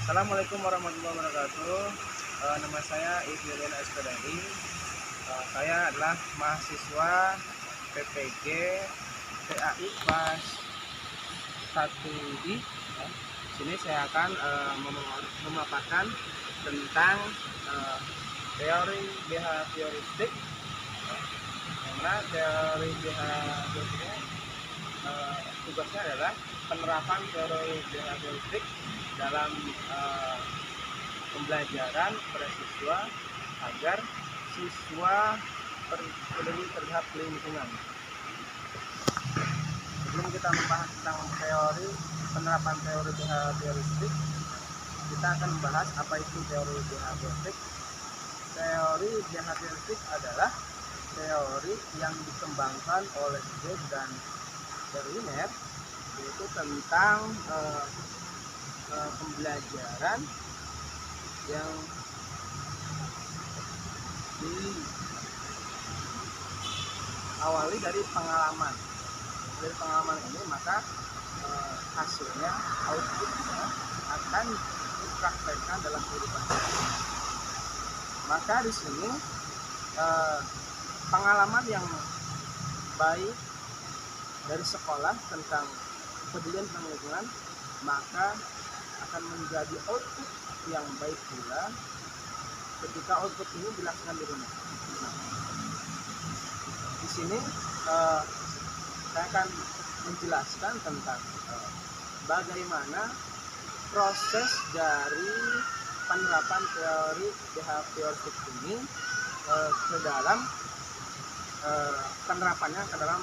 Assalamualaikum warahmatullahi wabarakatuh. Nama saya Ibrahim Espedari. Saya adalah mahasiswa PPG PAI kelas 1I. Di sini saya akan memaparkan tentang teori behavioristik. Karena teori behavioristik tugasnya adalah penerapan teori behavioristik dalam pembelajaran pada siswa agar siswa peduli terhadap lingkungan. Sebelum kita membahas tentang penerapan teori behavioristik, kita akan membahas apa itu teori behavioristik. Teori behavioristik adalah teori yang dikembangkan oleh Jack dan Berliner, yaitu tentang pembelajaran yang diawali dari pengalaman. Dari pengalaman ini maka hasilnya, outputnya akan dipraktekkan dalam kehidupan. Maka di sini pengalaman yang baik dari sekolah tentang kepedulian tentang lingkungan maka akan menjadi output yang baik pula ketika output ini dilakukan di rumah. Di sini saya akan menjelaskan tentang bagaimana proses dari penerapan teori behavioristik ini ke dalam penerapannya ke dalam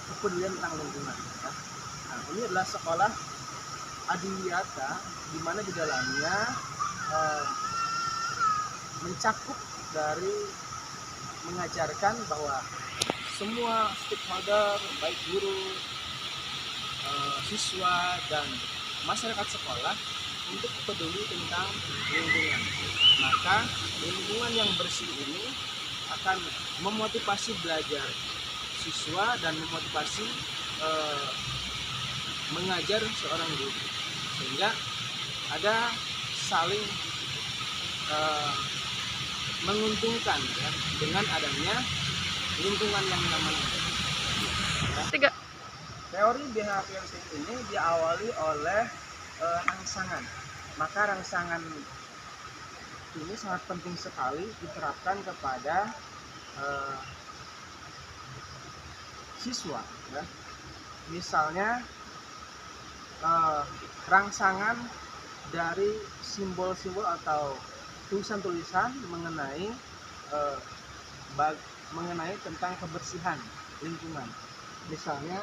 kepedulian tentang lingkungan. Nah, ini adalah sekolah Adiwiyata, di mana di dalamnya mencakup dari mengajarkan bahwa semua stakeholder, baik guru, siswa, dan masyarakat sekolah untuk peduli tentang lingkungan. Maka lingkungan yang bersih ini akan memotivasi belajar siswa dan memotivasi mengajar seorang guru, sehingga ada saling menguntungkan ya, dengan adanya lingkungan yang nyaman. Ya. Teori behavioristik ini diawali oleh rangsangan. Maka rangsangan ini sangat penting sekali diterapkan kepada siswa. Ya. Misalnya rangsangan dari simbol-simbol atau tulisan-tulisan mengenai tentang kebersihan lingkungan. Misalnya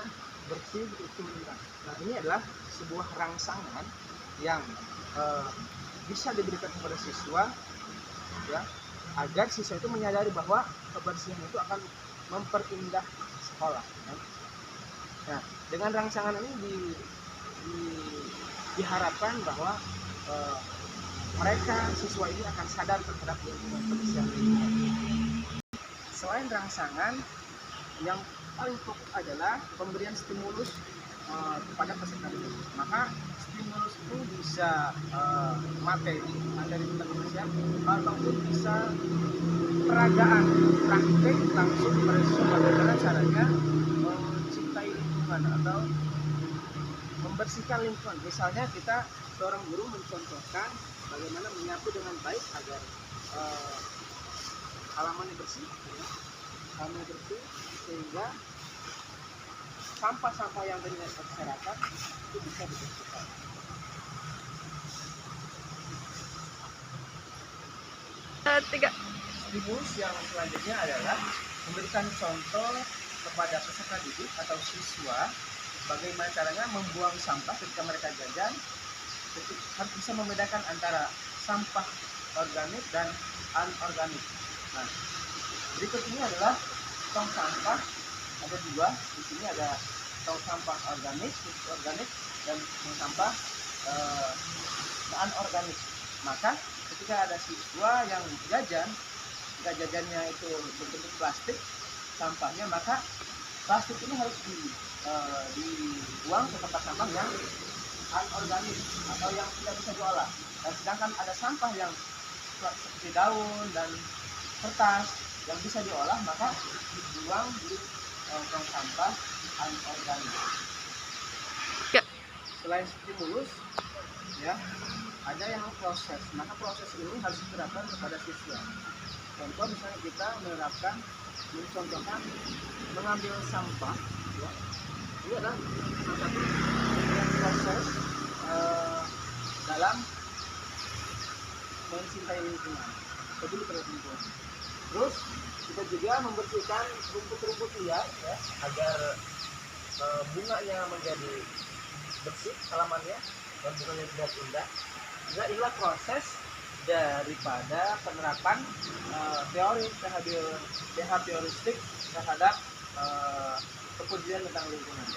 bersih itu lingkungan. Nah, ini adalah sebuah rangsangan yang bisa diberikan kepada siswa ya, agar siswa itu menyadari bahwa kebersihan itu akan memperindah sekolah. Ya. Nah, dengan rangsangan ini diharapkan bahwa mereka siswa ini akan sadar terhadap lingkungan, kebersihan lingkungan. Selain rangsangan, yang paling pokok adalah pemberian stimulus kepada peserta didik. Maka stimulus itu bisa materi tentang ataupun bisa peragaan praktek langsung pada siswa, bagaimana caranya mencintai lingkungan atau membersihkan lingkungan. Misalnya kita seorang guru mencontohkan bagaimana menyapu dengan baik agar halamannya bersih, sehingga sampah-sampah yang dari masyarakat itu bisa dibersihkan. Stimulus yang selanjutnya adalah memberikan contoh kepada peserta didik atau siswa bagaimana caranya membuang sampah ketika mereka jajan. Harus bisa membedakan antara sampah organik dan anorganik. Nah, berikut ini adalah tong sampah, ada dua. Di sini ada tong sampah organik dan tong sampah anorganik. Maka ketika ada siswa yang jajan, jika jajannya itu berbentuk plastik sampahnya, maka plastik ini harus dibuang ke tempat sampah yang anorganik atau yang tidak bisa diolah. Dan sedangkan ada sampah yang seperti daun dan kertas yang bisa diolah, maka dibuang di tong sampah anorganik. Ya. Selain stimulus, ya, ada yang proses. Maka proses ini harus diterapkan kepada siswa. Contoh misalnya kita mencontohkan mengambil sampah, ya. Ini adalah salah satu proses dalam mencintai lingkungan, peduli terhadap lingkungan. Terus kita juga membersihkan rumput-rumput liar, ya, agar bunganya menjadi bersih halamannya dan bunganya tidak indah. Juga inilah proses daripada penerapan teori behavioristik terhadap kepedulian tentang lingkungan.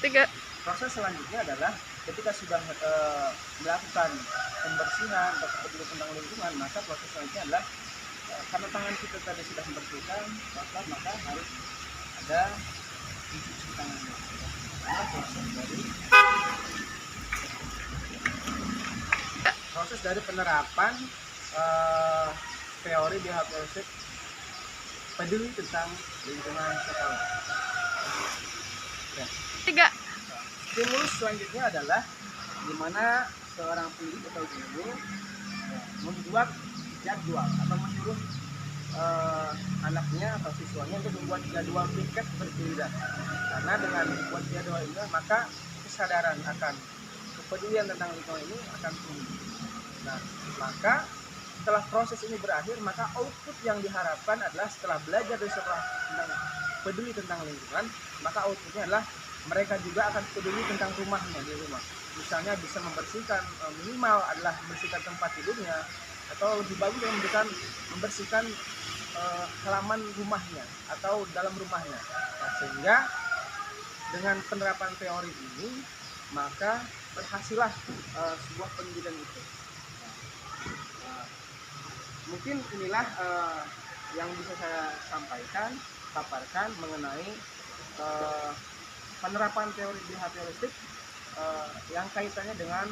3. Proses selanjutnya adalah ketika sudah melakukan pembersihan atau kepedulian tentang lingkungan, maka proses selanjutnya adalah karena tangan kita tadi sudah membersihkan, maka harus ada mencuci tangannya. Karena proses dari penerapan teori behavioristik peduli tentang lingkungan sekolah. Ya. 3. Stimulus selanjutnya adalah di mana seorang pendidik atau guru membuat jadwal atau menyuruh anaknya atau siswanya untuk membuat jadwal piket berbeda. Karena dengan membuat jadwal ini maka kesadaran akan kepedulian tentang lingkungan ini akan tumbuh. Nah, maka setelah proses ini berakhir, maka output yang diharapkan adalah setelah belajar dari sekolah tentang peduli tentang lingkungan, maka outputnya adalah mereka juga akan peduli tentang rumahnya di rumah. Misalnya bisa membersihkan, minimal adalah membersihkan tempat tidurnya, atau lebih bagus dengan membersihkan halaman rumahnya atau dalam rumahnya. Nah, sehingga dengan penerapan teori ini maka berhasillah sebuah pendidikan itu. Mungkin inilah yang bisa saya sampaikan, paparkan mengenai penerapan teori behavioristik yang kaitannya dengan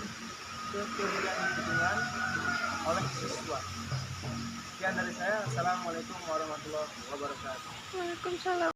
kepedulian lingkungan oleh siswa. Sekian dari saya. Assalamualaikum warahmatullahi wabarakatuh. Waalaikumsalam.